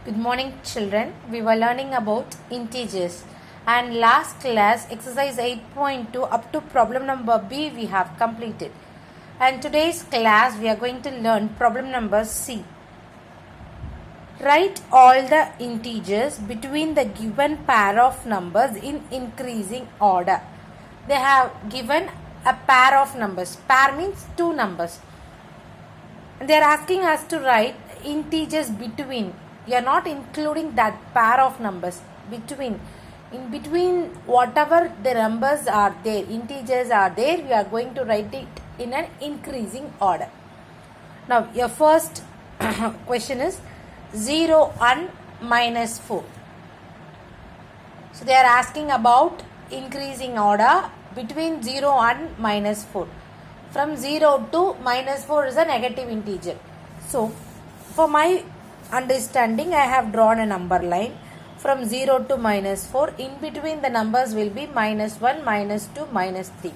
Good morning, children. We were learning about integers, and last class exercise 8.2 up to problem number B we have completed. And today's class we are going to learn problem number C. Write all the integers between the given pair of numbers in increasing order. They have given a pair of numbers. Pair means two numbers. And they are asking us to write integers between. You are not including that pair of numbers. In between whatever the numbers are there, integers are there, we are going to write it in an increasing order. Now your first question is 0 and minus 4. So they are asking about increasing order between 0 and minus 4. From 0 to minus 4 is a negative integer. So for my understanding, I have drawn a number line from 0 to minus 4. In between the numbers will be minus 1, minus 2, minus 3.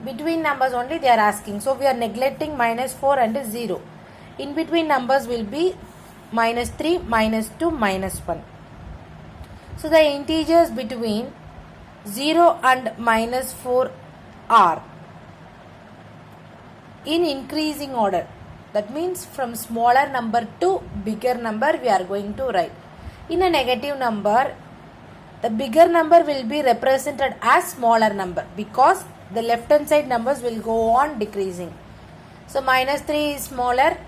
Between numbers only they are asking. So we are neglecting minus 4 and 0. In between numbers will be minus 3, minus 2, minus 1. So the integers between 0 and minus 4 are in increasing order. That means from smaller number to bigger number we are going to write. In a negative number, the bigger number will be represented as smaller number because the left hand side numbers will go on decreasing. So minus 3 is smaller,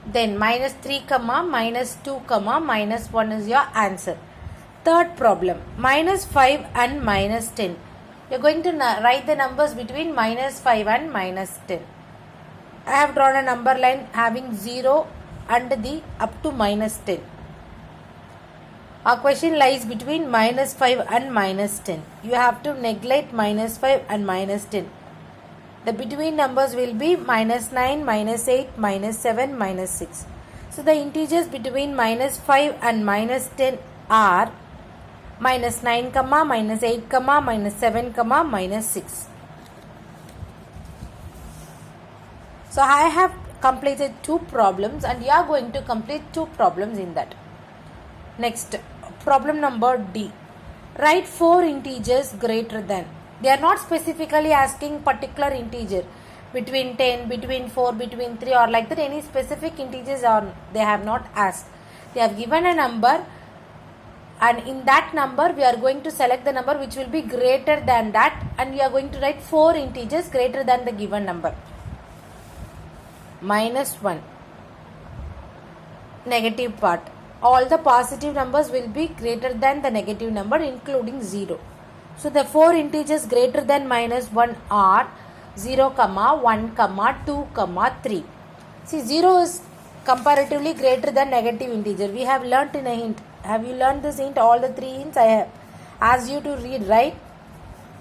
then minus 3 comma minus 2 comma minus 1 is your answer. Third problem, minus 5 and minus 10. You are going to write the numbers between minus 5 and minus 10. I have drawn a number line having 0 and the up to minus 10. Our question lies between minus 5 and minus 10. You have to neglect minus 5 and minus 10. The between numbers will be minus 9, minus 8, minus 7, minus 6. So the integers between minus 5 and minus 10 are minus 9, minus 8, minus 7, minus 6. So I have completed two problems and you are going to complete two problems in that. Next, problem number D. Write 4 integers greater than. They are not specifically asking particular integer between 10, between 4, between 3 or like that. Any specific integers are they have not asked. They have given a number and in that number we are going to select the number which will be greater than that and we are going to write 4 integers greater than the given number. Minus 1, negative part. All the positive numbers will be greater than the negative number including 0. So the 4 integers greater than minus 1 are 0, 1, 2, 3. See, 0 is comparatively greater than negative integer. We have learnt in a hint. Have you learned this hint? All the 3 hints I have asked you to read, right?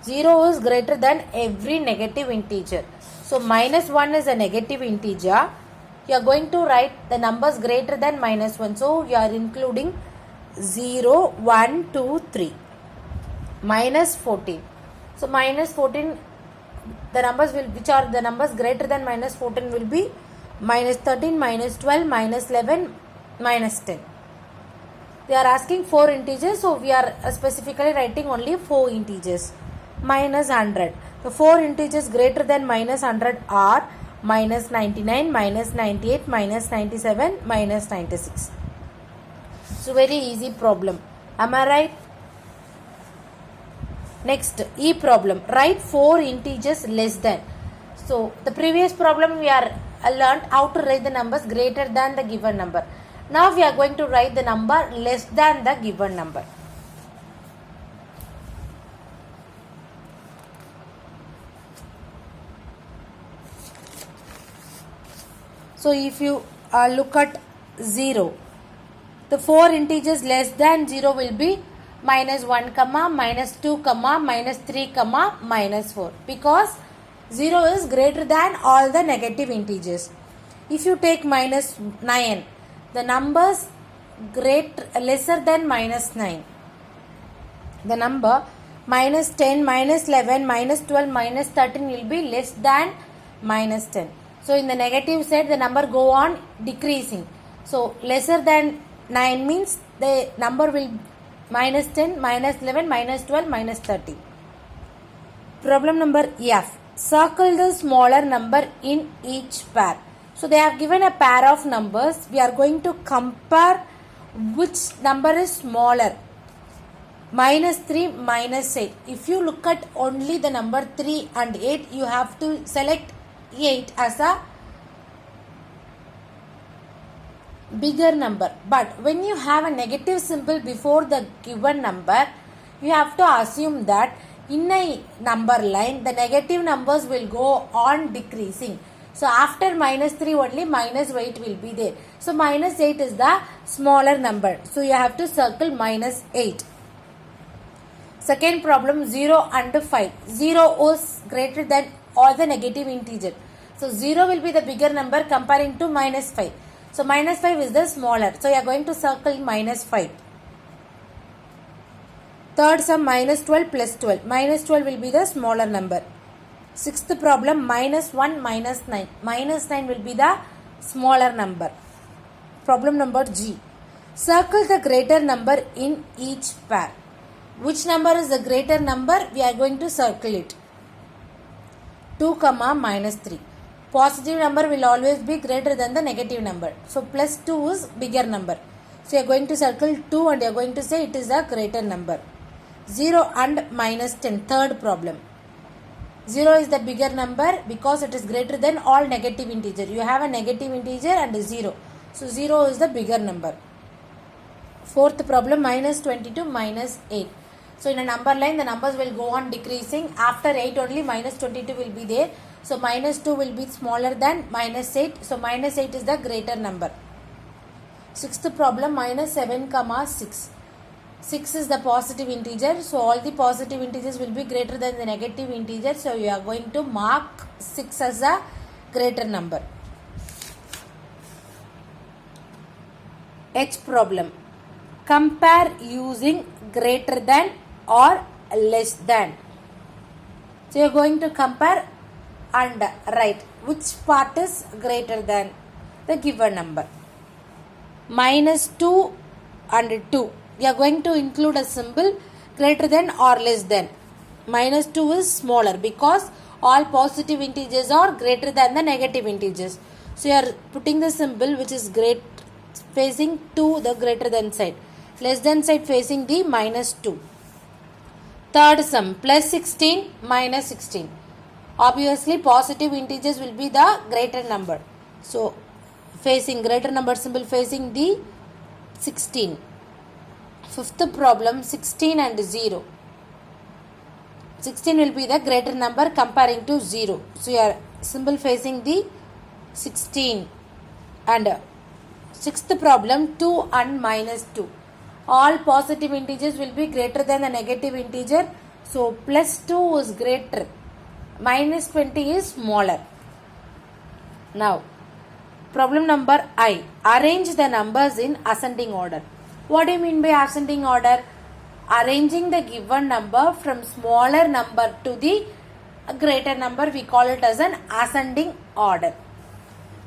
0 is greater than every negative integer. So minus 1 is a negative integer. You are going to write the numbers greater than minus 1. So you are including 0, 1, 2, 3. Minus 14. So minus 14, the numbers which are the numbers greater than minus 14 will be minus 13, minus 12, minus 11, minus 10. They are asking 4 integers. So we are specifically writing only 4 integers. Minus 100. The 4 integers greater than minus 100 are minus 99, minus 98, minus 97, minus 96. So very easy problem. Am I right? Next, E problem. Write 4 integers less than. So the previous problem we are learned how to write the numbers greater than the given number. Now we are going to write the number less than the given number. So if you look at 0, the 4 integers less than 0 will be minus 1, minus 2, minus 3, minus 4 because 0 is greater than all the negative integers. If you take minus 9, the numbers lesser than minus 9. The number minus 10, minus 11, minus 12, minus 13 will be less than minus 10. So in the negative side, the number go on decreasing. So lesser than 9 means the number will minus 10, minus 11, minus 12, minus 30. Problem number F. Circle the smaller number in each pair. So they have given a pair of numbers. We are going to compare which number is smaller. Minus 3, minus 8. If you look at only the number 3 and 8, you have to select 8 as a bigger number. But when you have a negative symbol before the given number, you have to assume that in a number line, the negative numbers will go on decreasing. So after minus 3 only minus 8 will be there. So minus 8 is the smaller number. So you have to circle minus 8. Second problem, 0 and 5. 0 is greater than all the negative integer. So 0 will be the bigger number comparing to minus 5. So minus 5 is the smaller. So you are going to circle minus 5. Third sum, minus 12 plus 12. Minus 12 will be the smaller number. Sixth problem, minus 1 minus 9. Minus 9 will be the smaller number. Problem number G. Circle the greater number in each pair. Which number is the greater number? We are going to circle it. 2, minus 3. Positive number will always be greater than the negative number. So plus 2 is bigger number. So you are going to circle 2 and you are going to say it is a greater number. 0 and minus 10. Third problem. 0 is the bigger number because it is greater than all negative integer. You have a negative integer and a 0. So 0 is the bigger number. Fourth problem, minus 22 minus 8. So in a number line, the numbers will go on decreasing. After 8 only minus 22 will be there. So minus 2 will be smaller than minus 8. So minus 8 is the greater number. Sixth problem, minus 7, 6. 6 is the positive integer. So all the positive integers will be greater than the negative integer. So you are going to mark 6 as a greater number. H problem. Compare using greater than or less than. So you are going to compare and write which part is greater than the given number. Minus 2 and 2. We are going to include a symbol greater than or less than. Minus 2 is smaller because all positive integers are greater than the negative integers. So you are putting the symbol which is great facing to the greater than side. Less than side facing the minus 2. Third sum, plus 16 minus 16. Obviously positive integers will be the greater number. So facing greater number symbol facing the 16. Fifth problem, 16 and 0. 16 will be the greater number comparing to 0. So your symbol facing the 16. And sixth problem, 2 and minus 2. All positive integers will be greater than the negative integer. So plus 2 is greater. Minus 20 is smaller. Now, problem number I. Arrange the numbers in ascending order. What do you mean by ascending order? Arranging the given number from smaller number to the greater number, we call it as an ascending order.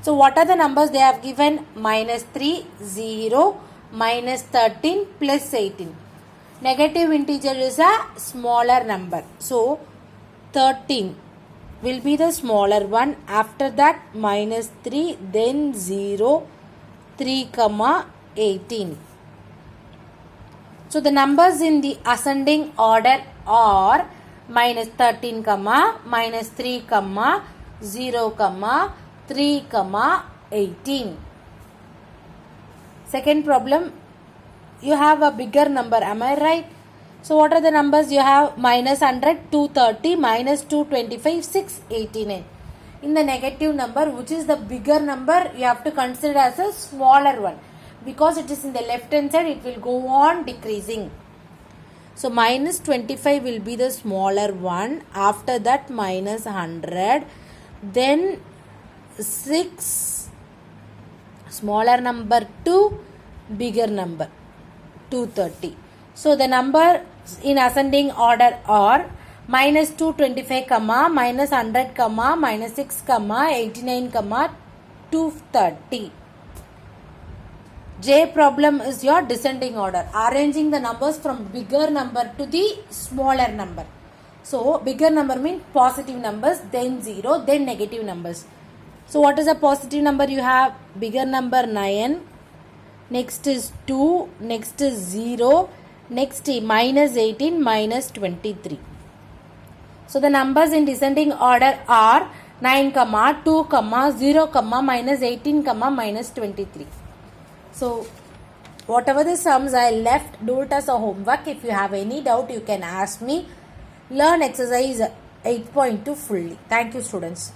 So what are the numbers they have given? Minus 3, 0, minus 13, plus 18. Negative integer is a smaller number. So 13 will be the smaller one. After that minus 3, then 0, 3, 18. So the numbers in the ascending order are minus 13, minus 3, 0, 3, 18. Second problem, you have a bigger number, am I right? So what are the numbers you have? Minus 100, 230, minus 225, 689. In the negative number, which is the bigger number, you have to consider as a smaller one. Because it is in the left hand side, it will go on decreasing. So minus 25 will be the smaller one. After that minus 100. Then 6, smaller number 2, bigger number 230. So the number in ascending order are minus 225, minus 100, minus 6, 89, 230. J problem is your descending order, arranging the numbers from bigger number to the smaller number. So bigger number means positive numbers, then 0, then negative numbers. So what is a positive number? You have bigger number 9, next is 2, next is 0, next is minus 18, minus 23. So the numbers in descending order are 9, 2, 0, minus 18, minus 23. So whatever the sums I left, do it as a homework. If you have any doubt, you can ask me. Learn exercise 8.2 fully. Thank you, students.